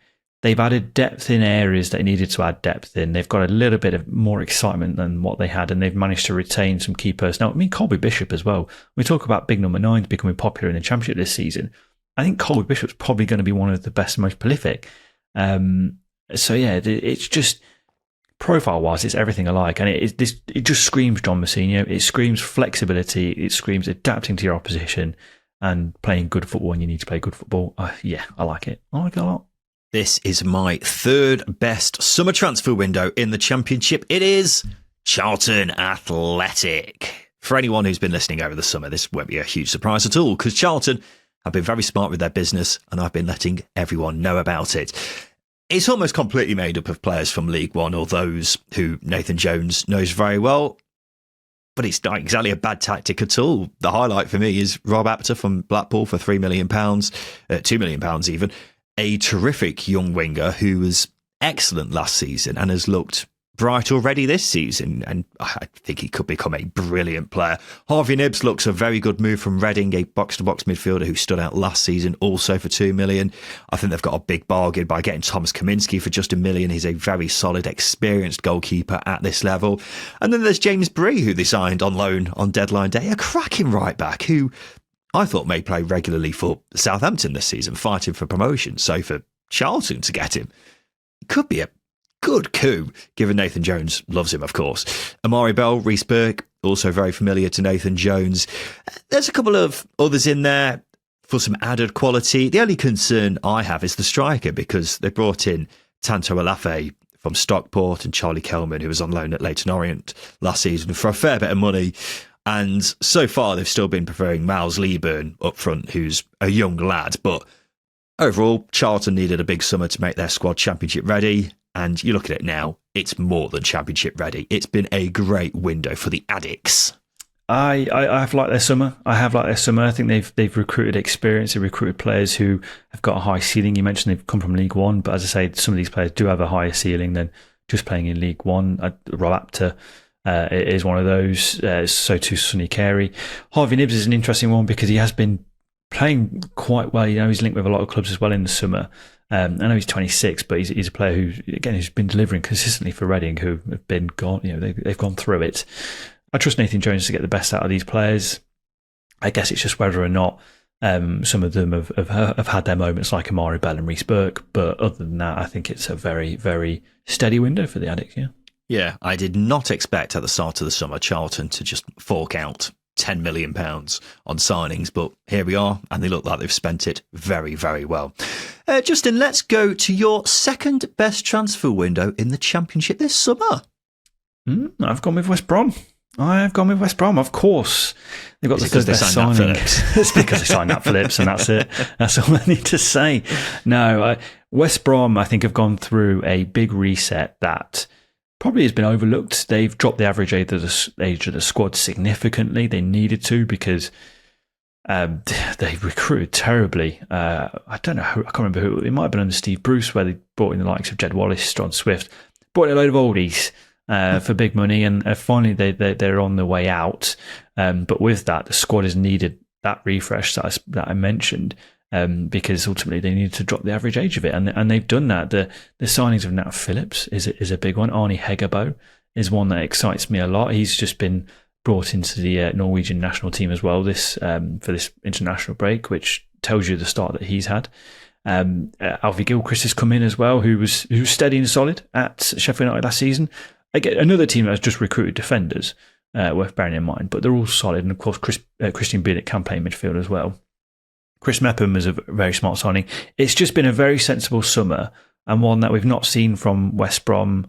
added depth in areas they needed to add depth in. They've got a little bit of more excitement than what they had, and they've managed to retain some key personnel. I mean, Colby Bishop as well. We talk about big number 9s becoming popular in the Championship this season. I think Colby Bishop's probably going to be one of the best and most prolific. So yeah, it's just profile-wise, it's everything alike, and it just screams John Mousinho. It screams flexibility. It screams adapting to your opposition and playing good football when you need to play good football. Yeah, I like it. I like it a lot. This is my third best summer transfer window in the Championship. It is Charlton Athletic. For anyone who's been listening over the summer, this won't be a huge surprise at all, because Charlton have been very smart with their business, and I've been letting everyone know about it. It's almost completely made up of players from League One, or those who Nathan Jones knows very well. But it's not exactly a bad tactic at all. The highlight for me is Rob Apter from Blackpool for £3 million, £2 million even. a terrific young winger who was excellent last season and has looked bright already this season, and I think he could become a brilliant player. Harvey Nibbs looks a very good move from Reading, a box-to-box midfielder who stood out last season also for $2 million. I think they've got a big bargain by getting Thomas Kaminski for just $1 million. He's a very solid, experienced goalkeeper at this level. And then there's James Bree, who they signed on loan on deadline day, a cracking right-back who I thought may play regularly for Southampton this season, fighting for promotion. So for Charlton to get him, it could be a good coup, given Nathan Jones loves him, of course. Amari Bell, Reece Burke, also very familiar to Nathan Jones. There's a couple of others in there for some added quality. The only concern I have is the striker, because they brought in Tanto Alafe from Stockport and Charlie Kelman, who was on loan at Leyton Orient last season, for a fair bit of money. And so far, they've still been preferring Miles Leaburn up front, who's a young lad. But overall, Charlton needed a big summer to make their squad championship ready. And you look at it now, it's more than championship ready. It's been a great window for the Addicts. I have liked their summer. I think they've recruited experience. They've recruited players who have got a high ceiling. You mentioned they've come from League One, but as I say, some of these players do have a higher ceiling than just playing in League One. Rob Apter is one of those. So too Sonny Carey. Harvey Nibbs is an interesting one because he has been playing quite well. You know, he's linked with a lot of clubs as well in the summer. I know he's 26, but he's a player who's been delivering consistently for Reading, who have been gone. You know, they've gone through it. I trust Nathan Jones to get the best out of these players. I guess it's just whether or not some of them have had their moments, like Amari Bell and Reece Burke. But other than that, I think it's a very, very steady window for the Addicts. Yeah, I did not expect at the start of the summer Charlton to just fork out £10 million on signings, but here we are, and they look like they've spent it very, very well. Justin, let's go to your second best transfer window in the Championship this summer. I've gone with West Brom. Of course. They've got the third best signing. It's because they signed Nat Phillips, and that's it. That's all I need to say. No, West Brom, I think, have gone through a big reset that probably has been overlooked. They've dropped the average age of the squad significantly. They needed to, because they recruited terribly. I don't know I can't remember who. It might have been under Steve Bruce, where they brought in the likes of Jed Wallace, John Swift, brought in a load of oldies for big money, and finally they're on the way out. But with that, the squad has needed that refresh that I mentioned. Because ultimately they needed to drop the average age of it, and they've done that. The signings of Nat Phillips is a big one. Arnie Hegerbo is one that excites me a lot. He's just been brought into the Norwegian national team as well for this international break, which tells you the start that he's had. Alfie Gilchrist has come in as well, who was steady and solid at Sheffield United last season. Again, another team that has just recruited defenders, worth bearing in mind, but they're all solid. And of course, Christian Bielik can play midfield as well. Chris Mepham was a very smart signing. It's just been a very sensible summer, and one that we've not seen from West Brom.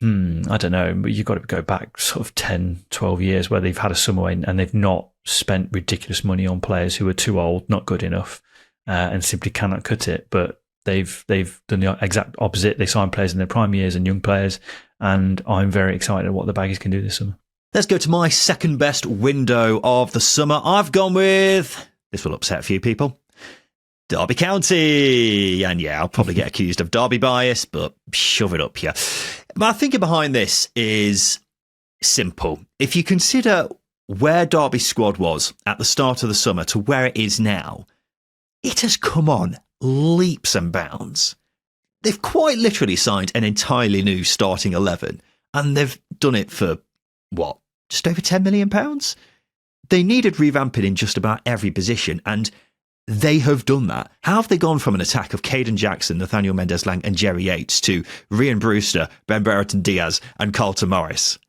I don't know, but you've got to go back sort of 10, 12 years where they've had a summer and they've not spent ridiculous money on players who are too old, not good enough, and simply cannot cut it. But they've done the exact opposite. They signed players in their prime years and young players, and I'm very excited at what the Baggies can do this summer. Let's go to my second best window of the summer. I've gone with... This will upset a few people. Derby County. And yeah, I'll probably get accused of Derby bias, but shove it up here. My thinking behind this is simple. If you consider where Derby's squad was at the start of the summer to where it is now, it has come on leaps and bounds. They've quite literally signed an entirely new starting 11, and they've done it for, what, just over £10 million? They needed revamping in just about every position, and they have done that. How have they gone from an attack of Caden Jackson, Nathaniel Mendez-Lang and Jerry Yates to Ryan Brewster, Ben Brereton Diaz and Carlton Morris?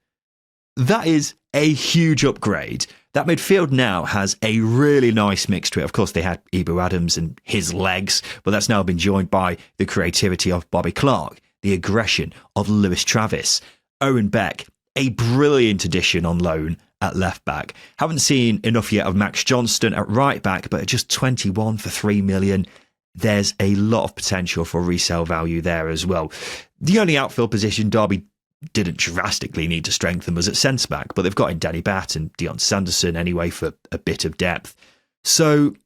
That is a huge upgrade. That midfield now has a really nice mix to it. Of course, they had Ibu Adams and his legs, but that's now been joined by the creativity of Bobby Clark, the aggression of Lewis Travis, Owen Beck, a brilliant addition on loan at left back. Haven't seen enough yet of Max Johnston at right back, but at just 21 for $3 million, there's a lot of potential for resale value there as well. The only outfield position Derby didn't drastically need to strengthen was at centre back, but they've got in Danny Batt and Dion Sanderson anyway for a bit of depth. So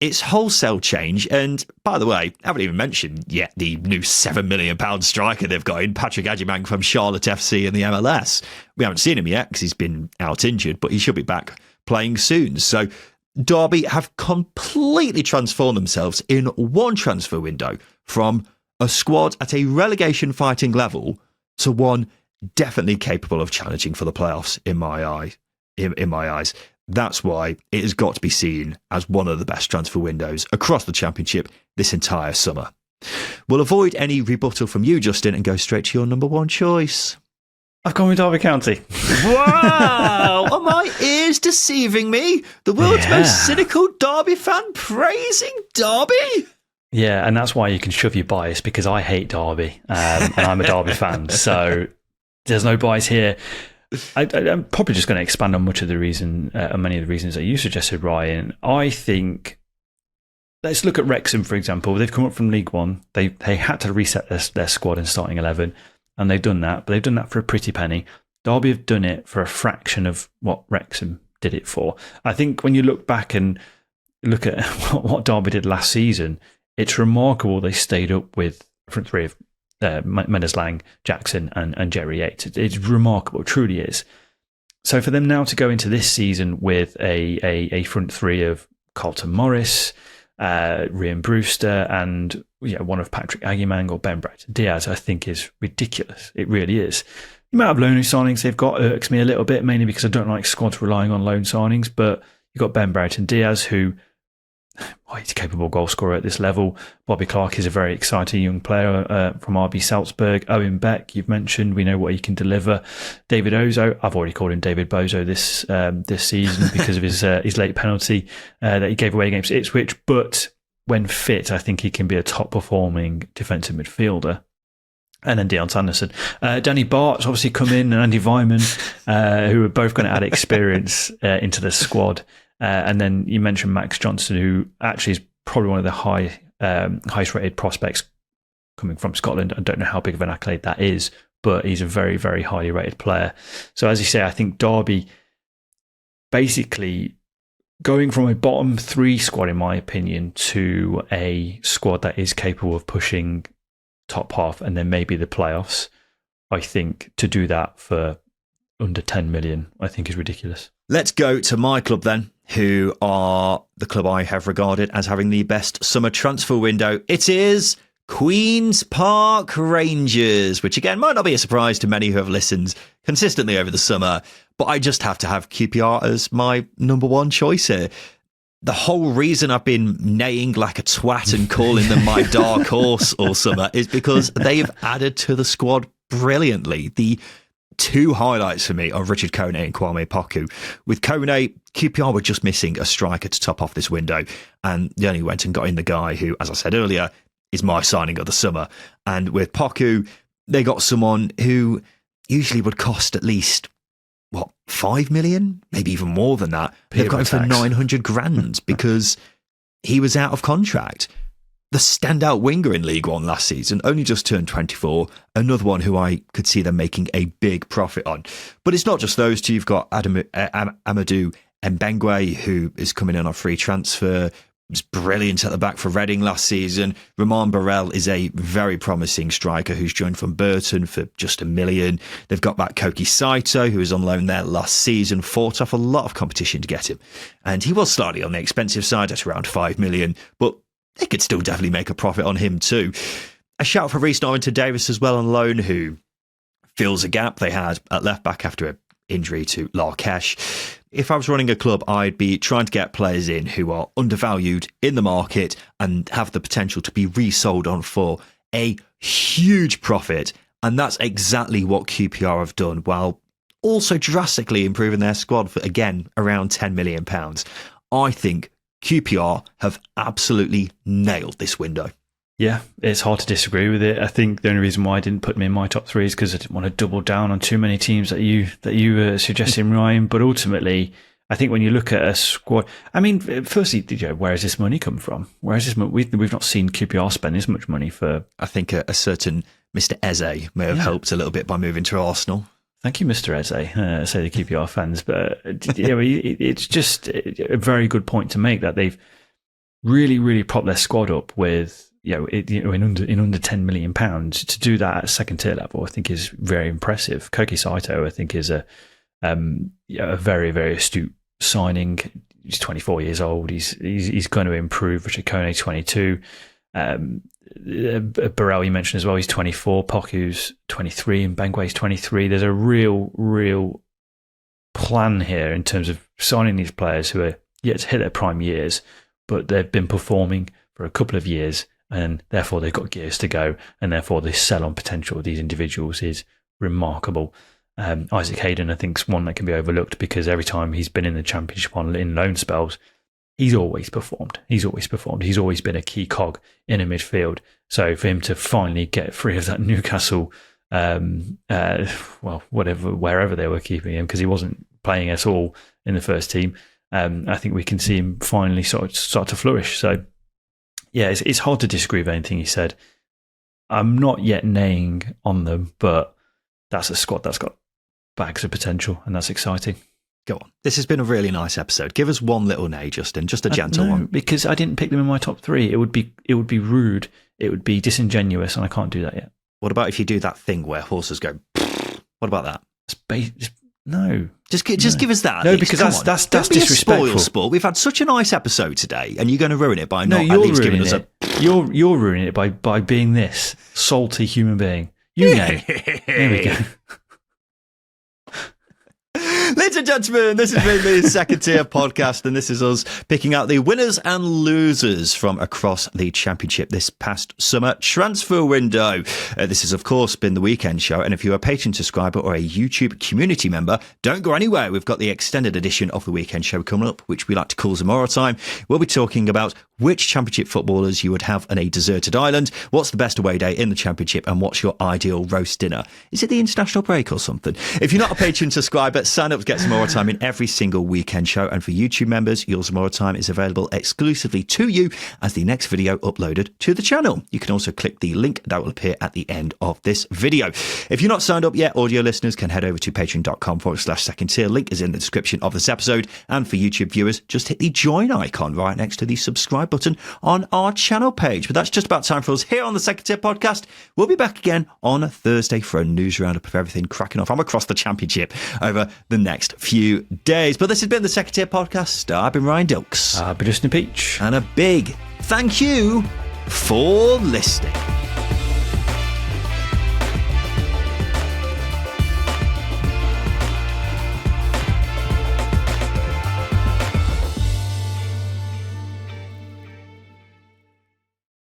it's wholesale change. And by the way, I haven't even mentioned yet the new £7 million striker they've got in, Patrick Agyemang from Charlotte FC in the MLS. We haven't seen him yet because he's been out injured, but he should be back playing soon. So Derby have completely transformed themselves in one transfer window from a squad at a relegation fighting level to one definitely capable of challenging for the playoffs in my eyes. That's why it has got to be seen as one of the best transfer windows across the Championship this entire summer. We'll avoid any rebuttal from you, Justin, and go straight to your number one choice. I've gone with Derby County. Wow! Are my ears deceiving me? The world's most cynical Derby fan praising Derby? Yeah, and that's why you can shove your bias, because I hate Derby, and I'm a Derby fan, so there's no bias here. I'm probably just going to expand on many of the reasons that you suggested, Ryan. I think, let's look at Wrexham, for example. They've come up from League One. They had to reset their squad and starting 11, and they've done that, but they've done that for a pretty penny. Derby have done it for a fraction of what Wrexham did it for. I think when you look back and look at what Derby did last season, it's remarkable they stayed up with front three of Mendes Lang, Jackson and Jerry Yates. It's remarkable, it truly is. So for them now to go into this season with a front three of Carlton Morris, Rhian Brewster, and one of Patrick Agyemang or Ben Brighton Diaz, I think is ridiculous. It really is. The amount of loan signings they've got irks me a little bit, mainly because I don't like squads relying on loan signings, but you've got Ben Brighton Diaz, who he's a capable goal scorer at this level. Bobby Clark is a very exciting young player from RB Salzburg. Owen Beck, you've mentioned, we know what he can deliver. David Ozo, I've already called him David Bozo this season because of his late penalty that he gave away against Ipswich. But when fit, I think he can be a top performing defensive midfielder. And then Deon Sanderson. Danny Bart's obviously come in, and Andy Vyman, who are both going to add experience into the squad. And then you mentioned Max Johnson, who actually is probably one of the highest rated prospects coming from Scotland. I don't know how big of an accolade that is, but he's a very, very highly rated player. So as you say, I think Derby basically going from a bottom three squad, in my opinion, to a squad that is capable of pushing top half and then maybe the playoffs. I think to do that for under 10 million, I think is ridiculous. Let's go to my club then, who are the club I have regarded as having the best summer transfer window. It is Queen's Park Rangers, which again might not be a surprise to many who have listened consistently over the summer, but I just have to have QPR as my number one choice here. The whole reason I've been neighing like a twat and calling them my dark horse all summer is because they've added to the squad brilliantly. The two highlights for me are Richard Kone and Kwame Poku. With Kone, QPR were just missing a striker to top off this window, and they only went and got in the guy who, as I said earlier, is my signing of the summer. And with Poku, they got someone who usually would cost at least 5 million, maybe even more than that. They've got him for 900 grand because he was out of contract. The standout winger in League One last season, only just turned 24, another one who I could see them making a big profit on. But it's not just those two. You've got Amadou Mbengwe, who is coming in on free transfer, was brilliant at the back for Reading last season. Roman Burrell is a very promising striker who's joined from Burton for just $1 million. They've got back Koki Saito, who was on loan there last season, fought off a lot of competition to get him. And he was slightly on the expensive side at around $5 million, but they could still definitely make a profit on him too. A shout for Reece Norrington Davis as well on loan, who fills a gap they had at left back after an injury to Larkesh. If I was running a club, I'd be trying to get players in who are undervalued in the market and have the potential to be resold on for a huge profit. And that's exactly what QPR have done, while also drastically improving their squad for, again, around £10 million. I think QPR have absolutely nailed this window. Yeah, it's hard to disagree with it. I think the only reason why I didn't put them in my top three is because I didn't want to double down on too many teams that you were suggesting, Ryan. But ultimately, I think when you look at a squad, I mean, firstly, where has this money come from? Where has this money? We've not seen QPR spend this much money for. I think a certain Mr. Eze may have helped a little bit by moving to Arsenal. Thank you, Mr. Eze, say the QPR fans. But it's just a very good point to make that they've really, really prop their squad up with, in under £10 million. To do that at second tier level, I think is very impressive. Koki Saito, I think, is a very, very astute signing. He's 24 years old. He's going to improve. Richard Kone, 22. Burrell, you mentioned as well, he's 24. Poku's 23 and Bengwe's 23. There's a real plan here in terms of signing these players who are yet to hit their prime years, but they've been performing for a couple of years, and therefore they've got gears to go, and therefore the sell-on potential of these individuals is remarkable. Isaac Hayden, I think, is one that can be overlooked because every time he's been in the Championship in loan spells, he's always performed. He's always been a key cog in a midfield. So for him to finally get free of that Newcastle, wherever they were keeping him, because he wasn't playing at all in the first team, I think we can see him finally start to flourish. So yeah, it's hard to disagree with anything he said. I'm not yet neighing on them, but that's a squad that's got bags of potential, and that's exciting. Go on. This has been a really nice episode. Give us one little nay, Justin, just a gentle one. Because I didn't pick them in my top 3. It would be rude. It would be disingenuous, and I can't do that yet. What about if you do that thing where horses go? What about that? No. Just give us that. No, because that's disrespectful. Spoil sport. We've had such a nice episode today, and you're going to ruin it by not at least giving us a. You're ruining it by being this salty human being. You know. There we go. Ladies and gentlemen, this has been the Second Tier Podcast, and this is us picking out the winners and losers from across the Championship this past summer transfer window. This has, of course, been the weekend show, and if you're a Patreon subscriber or a YouTube community member, don't go anywhere. We've got the extended edition of the weekend show coming up, which we like to call Zamora Time. We'll be talking about which Championship footballers you would have on a deserted island, what's the best away day in the Championship, and what's your ideal roast dinner. Is it the international break or something? If you're not a Patreon subscriber, sign up to get some more time in every single weekend show. And for YouTube members, your Zamora Time is available exclusively to you as the next video uploaded to the channel. You can also click the link that will appear at the end of this video. If you're not signed up yet, audio listeners can head over to patreon.com/second tier. Link is in the description of this episode. And for YouTube viewers, just hit the join icon right next to the subscribe button on our channel page. But that's just about time for us here on the Second Tier Podcast. We'll be back again on Thursday for a news roundup of everything cracking off from across the Championship over the next few days. But this has been the Second Tier Podcast. I've been Ryan Dilks. I've been Justin Peach. And a big thank you for listening.